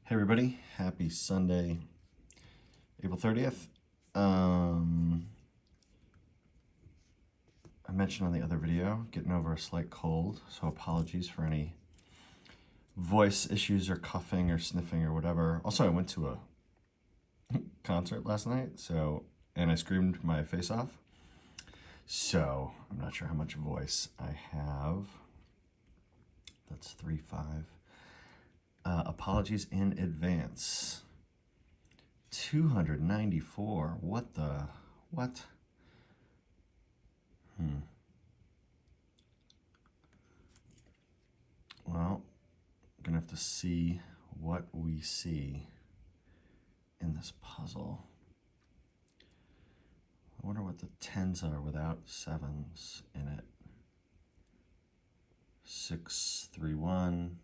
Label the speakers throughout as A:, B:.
A: Hey everybody, happy Sunday, April 30th. I mentioned on the other video, getting over a slight cold, so apologies for any voice issues or coughing or sniffing or whatever. Also, I went to a concert last night, and I screamed my face off. So, I'm not sure how much voice I have. That's 3-5. Apologies in advance. 294. What? Well, I'm gonna have to see what we see in this puzzle. I wonder what the 10s are without 7s in it. 6, 3, 1,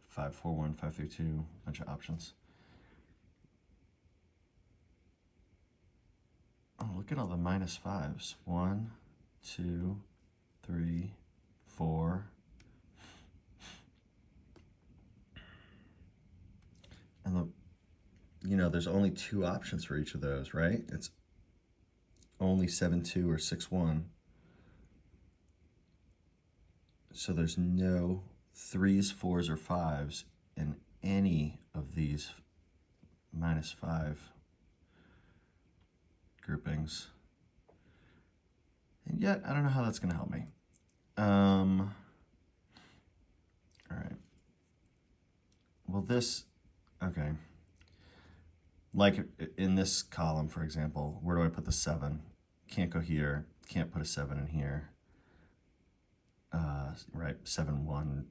A: 5, 4, 1, 5, 3, 2, bunch of options. Oh, look at all the minus 5s. 1, 2, 3, 4. And there's only 2 options for each of those, right? It's only 7-2 or 6-1. So there's no 3s, 4s, or 5s in any of these minus 5 groupings. And yet, I don't know how that's going to help me. All right. Well, okay. Like in this column, for example, where do I put the 7? Can't go here. Can't put a 7 in here. Right, 7, 1,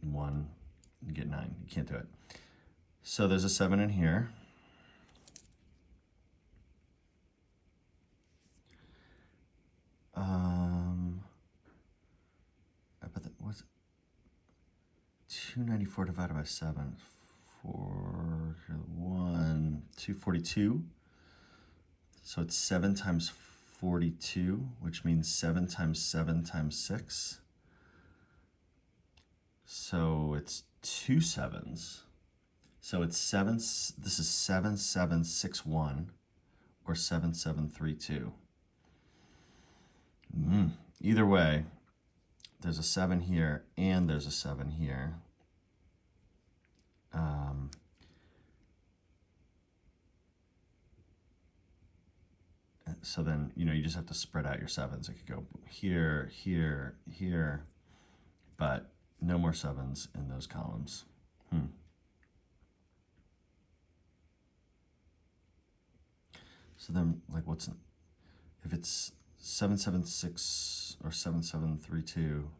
A: 1, you get 9. You can't do it. So there's a 7 in here. I bet that what's 294 divided by 7. 242. So it's 7 times 42, which means 7 times 7 times 6. So it's 2 7s. So it's 7. This is 7761 or 7732. Either way, there's a 7 here and there's a 7 here. So then, you just have to spread out your 7s. It could go here, here, here, but no more 7s in those columns. So then, if it's 776 or 7732,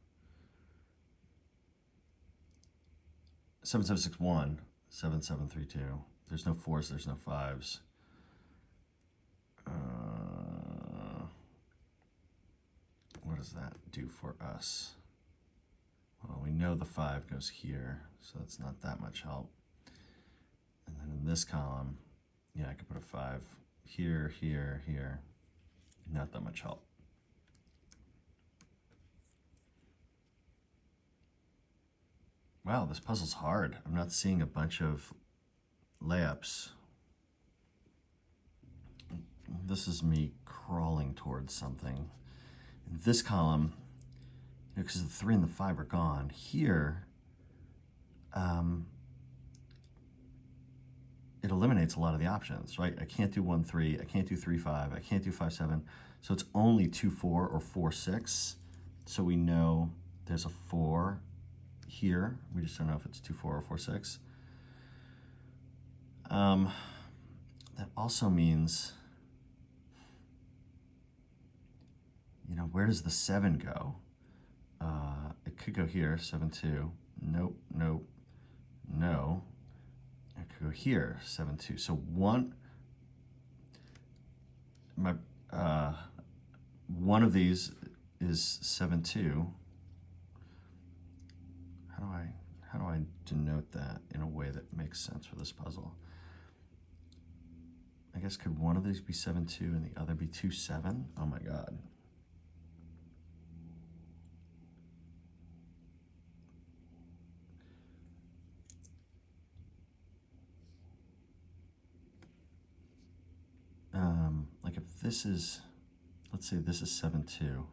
A: 7761, 7732. There's no 4s, there's no 5s. What does that do for us? Well, we know the 5 goes here, so that's not that much help. And then in this column, I could put a 5 here, here, here. Not that much help. Wow, this puzzle's hard. I'm not seeing a bunch of layups. This is me crawling towards something. In this column, because the 3 and the 5 are gone, here, it eliminates a lot of the options, right? I can't do 1, 3, I can't do 3, 5, I can't do 5, 7. So it's only 2, 4 or 4, 6. So we know there's a 4 here. We just don't know if it's 2, 4 or 4, 6. That also means, where does the 7 go? It could go here, 7, 2. Nope, nope, no. It could go here, 7, 2. So one of these is 7, 2. How do I denote that in a way that makes sense for this puzzle? I guess could one of these be 7, 2 and the other be 2, 7? Oh my God. this is, let's say this is 7, 2.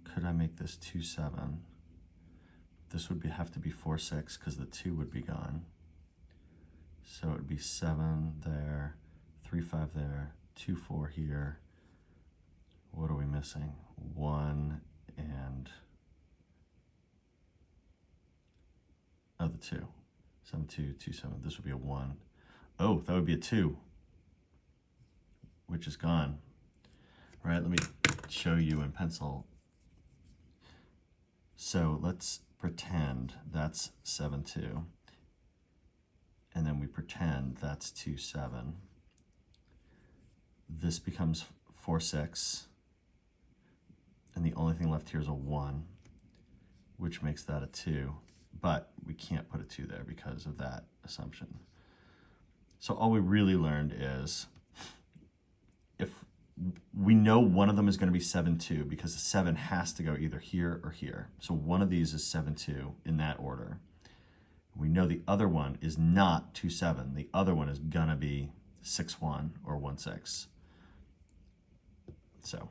A: Could I make this 2, 7? This would have to be 4, 6 because the 2 would be gone. So it would be 7 there, 3, 5 there, 2, 4 here. What are we missing? 1 and the 2. 7, 2, 2, 7. This would be a 1. Oh, that would be a 2, which is gone. All right, let me show you in pencil. So let's pretend that's 7, 2. And then we pretend that's 2, 7. This becomes 4, 6. And the only thing left here is a 1, which makes that a 2. But we can't put a 2 there because of that assumption. So all we really learned is if we know one of them is going to be 7, 2 because the 7 has to go either here or here. So one of these is 7, 2 in that order. We know the other one is not 2, 7. The other one is going to be 6, 1 or 1, 6. So,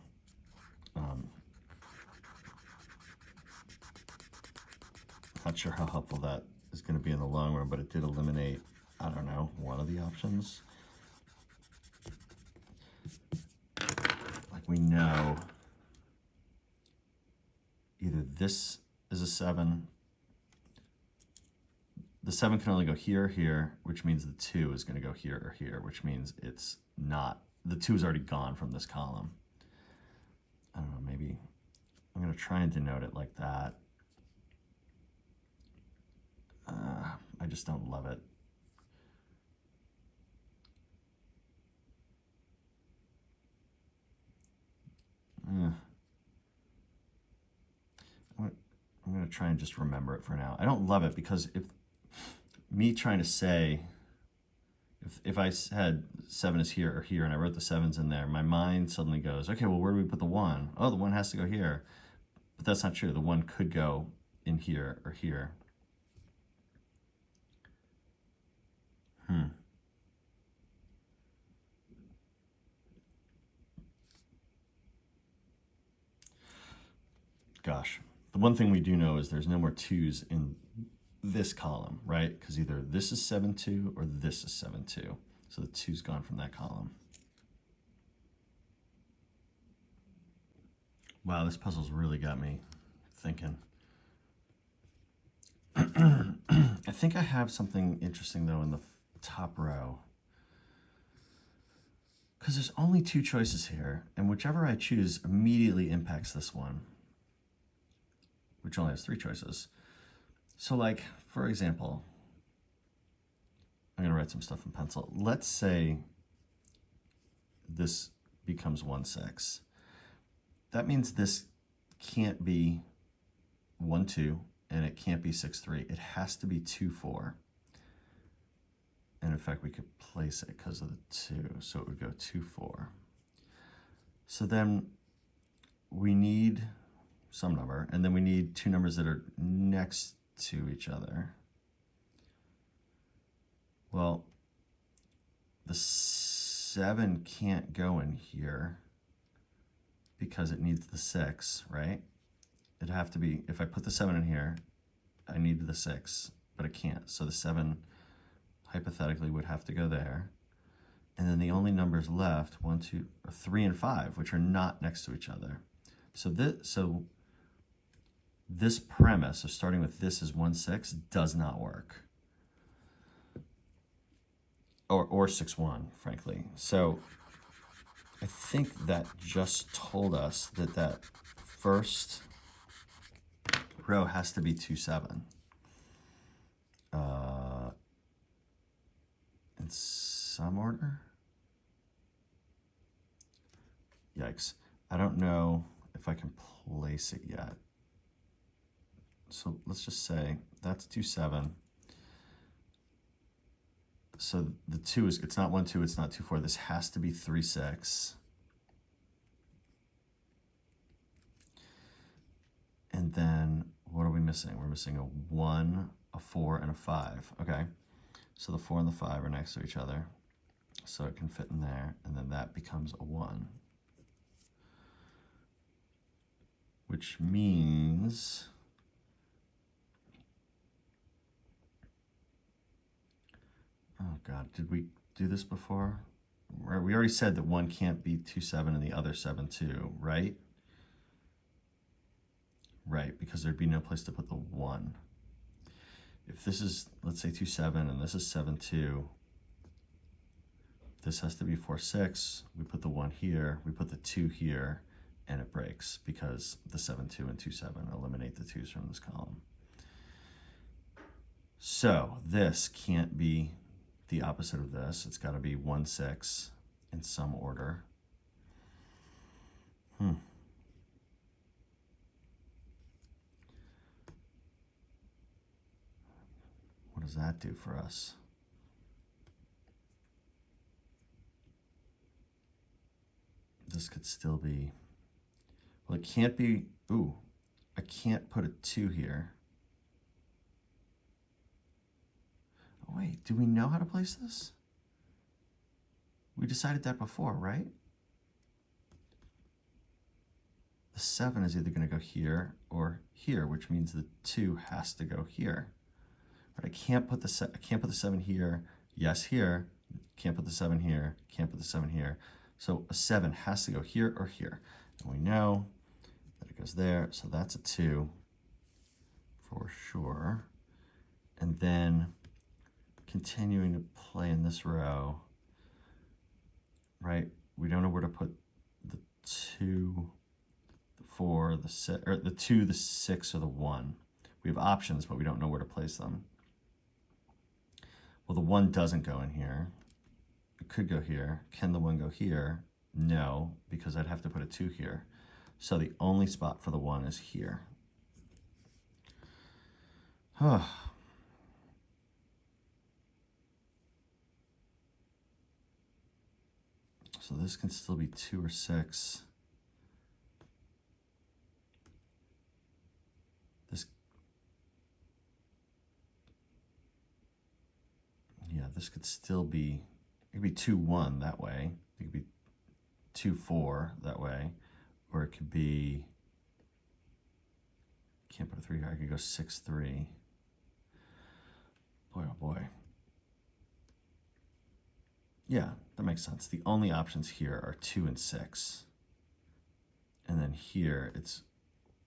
A: not sure how helpful that is going to be in the long run, but it did eliminate, I don't know, one of the options. Like we know either this is a 7. The 7 can only go here or here, which means the 2 is going to go here or here, which means it's not, the 2 is already gone from this column. I don't know, maybe I'm going to try and denote it like that. I just don't love it. I'm going to try and just remember it for now. I don't love it because if me trying to say, if I had 7 is here or here and I wrote the 7s in there, my mind suddenly goes, okay, well, where do we put the 1? Oh, the 1 has to go here. But that's not true. The 1 could go in here or here. Gosh, the one thing we do know is there's no more 2s in this column, right? Because either this is 7, 2 or this is 7, 2. So the 2's gone from that column. Wow, this puzzle's really got me thinking. I think I have something interesting, though, in the top row. Because there's only 2 choices here, and whichever I choose immediately impacts this one, which only has 3 choices. So, like, for example, I'm going to write some stuff in pencil. Let's say this becomes 1, 6. That means this can't be 1, 2, and it can't be 6, 3. It has to be 2, 4. And in fact, we could place it because of the 2. So it would go 2, 4. So then we need some number, and then we need 2 numbers that are next to each other. Well, the 7 can't go in here because it needs the 6, right? It'd have to be, if I put the 7 in here, I need the 6, but it can't. So the 7 hypothetically would have to go there. And then the only numbers left, 1, 2, 3, and 5, which are not next to each other. So this premise of starting with this is 1, 6 does not work. Or 6, 1, frankly. So I think that just told us that that first row has to be 2, 7. In some order? Yikes. I don't know if I can place it yet. So let's just say that's 2, 7. So the 2 is, it's not 1, 2, it's not 2, 4. This has to be 3, 6. And then what are we missing? We're missing a 1, a 4, and a 5. Okay. So the 4 and the 5 are next to each other. So it can fit in there, and then that becomes a 1. Which means oh God, did we do this before? We already said that one can't be 2, 7 and the other 7, 2, right? Right, because there'd be no place to put the 1. If this is, let's say 2, 7 and this is 7, 2, this has to be 4, 6. We put the 1 here, we put the 2 here, and it breaks because the 7, 2 and 2, 7 eliminate the 2's from this column. So this can't be the opposite of this. It's got to be 1, 6 in some order. What does that do for us? This could still be, well, it can't be, ooh, I can't put a 2 here. Oh, wait, do we know how to place this? We decided that before, right? The 7 is either going to go here or here, which means the 2 has to go here. But I can't put the 7 here. Yes, here. Can't put the 7 here. Can't put the 7 here. So a 7 has to go here or here. And we know that it goes there. So that's a 2 for sure. And then continuing to play in this row, right? We don't know where to put the 2, the 4, the 6, or the 2, the 6, or the 1. We have options, but we don't know where to place them. Well, the 1 doesn't go in here. It could go here. Can the 1 go here? No, because I'd have to put a 2 here. So the only spot for the 1 is here. So this can still be 2 or 6. This could still be, it could be 2, 1 that way. It could be 2, 4 that way. Or it could be, can't put a 3 here, I could go 6, 3. Boy, oh boy. Yeah, that makes sense. The only options here are 2 and 6. And then here it's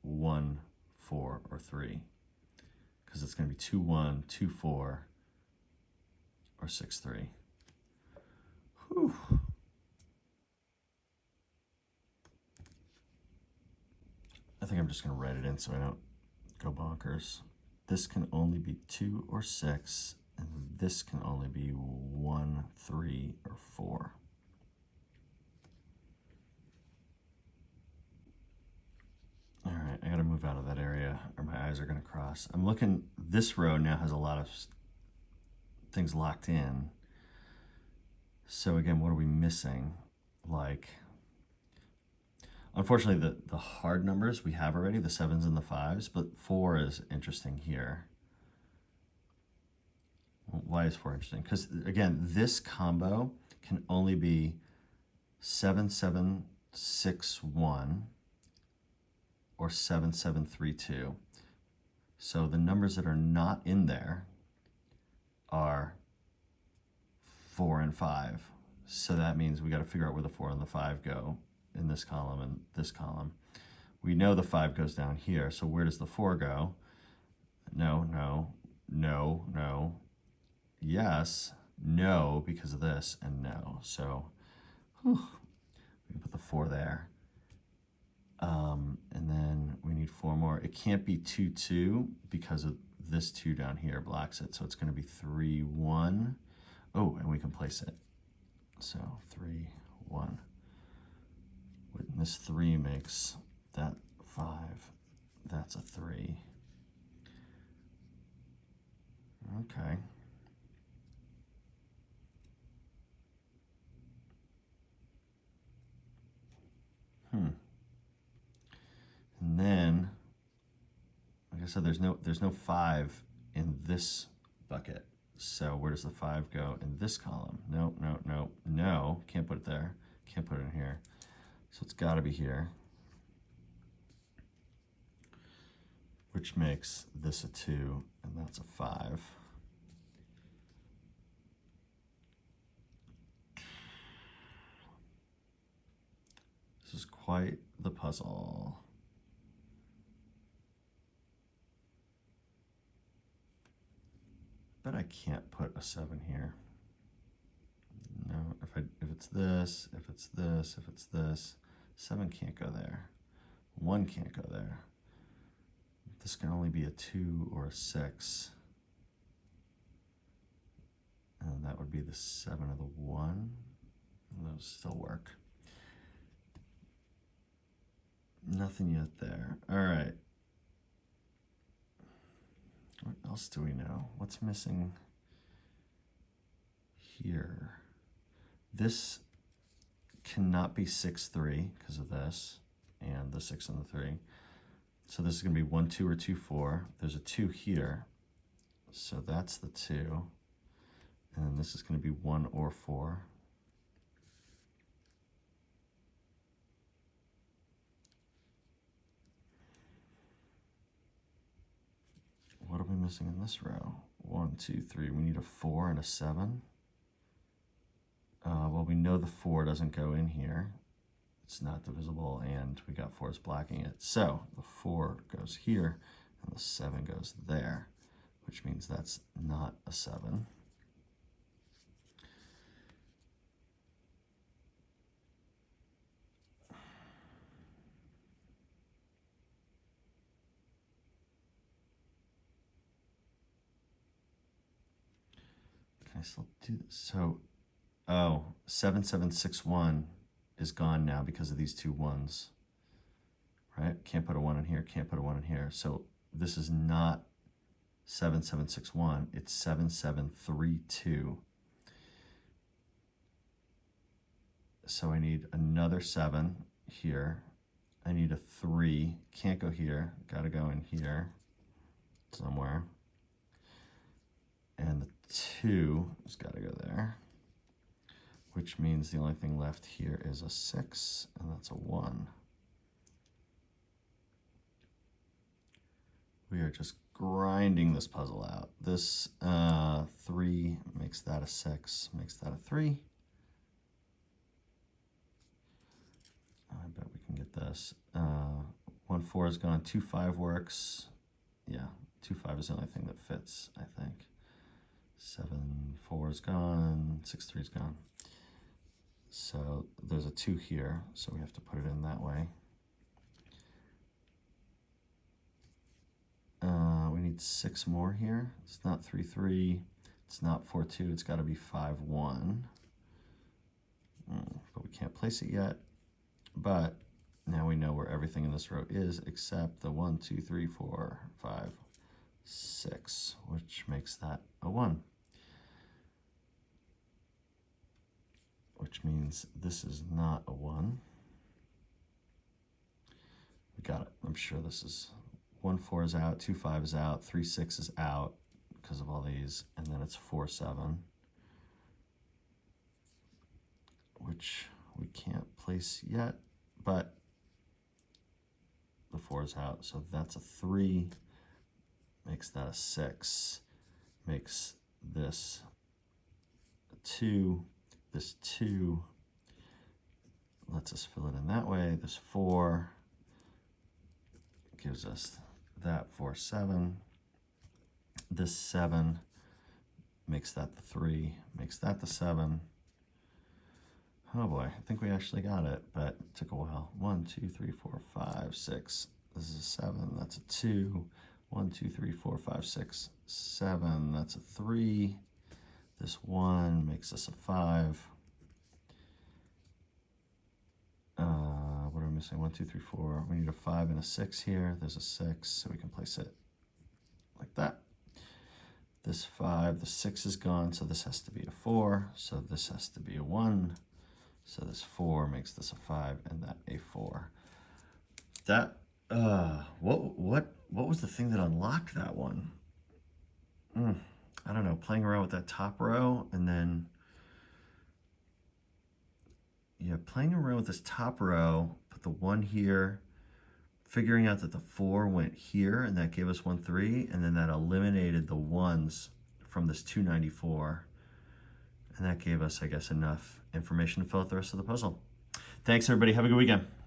A: 1, 4, or 3. Because it's going to be 2, 1, 2, 4, or 6, 3. Whew. I think I'm just going to write it in so I don't go bonkers. This can only be 2 or 6, and this can only be 1, 3, or 4. All right, I got to move out of that area or my eyes are going to cross. I'm looking, this row now has a lot of things locked in. So again, what are we missing? Like, unfortunately, the hard numbers we have already, the 7s and the 5s, but 4 is interesting here. Why is 4 interesting? Because again, this combo can only be 7, 7, 6, 1 or 7, 7, 3, 2. So the numbers that are not in there are 4 and 5. So that means we got to figure out where the 4 and the 5 go in this column and this column. We know the 5 goes down here. So where does the 4 go? No, no, no, no. Yes, no, because of this, and no. So we can put the 4 there. And then we need 4 more. It can't be 2, 2 because of this 2 down here blocks it. So it's going to be 3, 1. Oh, and we can place it. So 3, 1. And this 3 makes that 5. That's a 3. Okay. And then, like I said, there's no 5 in this bucket. So where does the 5 go in this column? No, no, no, no. Can't put it there. Can't put it in here. So it's got to be here. Which makes this a 2, and that's a 5. This is quite the puzzle. But I can't put a 7 here. No, if it's this, if it's this, if it's this, 7 can't go there. 1 can't go there. This can only be a 2 or a 6. And that would be the 7 or the 1. And those still work. Nothing yet there. All right. What else do we know? What's missing here? This cannot be 6, 3 because of this and the 6 and the 3. So this is going to be 1, 2, or 2, 4. There's a 2 here. So that's the 2. And this is going to be 1 or 4. What are we missing in this row? 1, 2, 3. We need a 4 and a 7. Well, we know the 4 doesn't go in here. It's not divisible, and we got 4's blocking it. So the 4 goes here, and the 7 goes there, which means that's not a 7. Can I still do this? So, 7, 7, 6, 1 is gone now because of these 2 1s, right? Can't put a 1 in here, can't put a 1 in here. So this is not 7, 7, 6, 1. It's 7, 7, 3, 2. So I need another 7 here. I need a 3. Can't go here. Got to go in here somewhere. And the 2 has got to go there, which means the only thing left here is a 6, and that's a 1. We are just grinding this puzzle out. This 3 makes that a 6, makes that a 3. I bet we can get this. 1, 4 is gone. 2, 5 works. Yeah, 2, 5 is the only thing that fits, I think. 7, 4 is gone. 6, 3 is gone. So there's a 2 here, so we have to put it in that way. We need 6 more here. It's not 3, 3. It's not 4, 2. It's got to be 5, 1. But we can't place it yet. But now we know where everything in this row is except the 1, 2, 3, 4, 5, 6, which makes that a 1. Which means this is not a 1. We got it. I'm sure this is 1, 4 is out, 2, 5 is out, 3, 6 is out because of all these, and then it's 4, 7, which we can't place yet, but the 4 is out, so that's a 3, makes that a 6, makes this a 2, this 2 lets us fill it in that way, this 4 gives us that 4, 7, this 7 makes that the 3, makes that the 7. Oh boy, I think we actually got it, but it took a while. 1, 2, 3, 4, 5, 6. This is a 7, that's a 2. 1, 2, 3, 4, 5, 6, 7, that's a 3. This 1 makes us a 5. What are we missing? 1, 2, 3, 4. We need a 5 and a 6 here. There's a 6, so we can place it like that. This 5, the 6 is gone, so this has to be a 4. So this has to be a 1. So this 4 makes this a 5, and that a 4. That what was the thing that unlocked that one? I don't know, playing around with that top row, and then, yeah, playing around with this top row, put the 1 here, figuring out that the 4 went here, and that gave us 1, 3, and then that eliminated the 1s from this 294. And that gave us, I guess, enough information to fill out the rest of the puzzle. Thanks, everybody. Have a good weekend.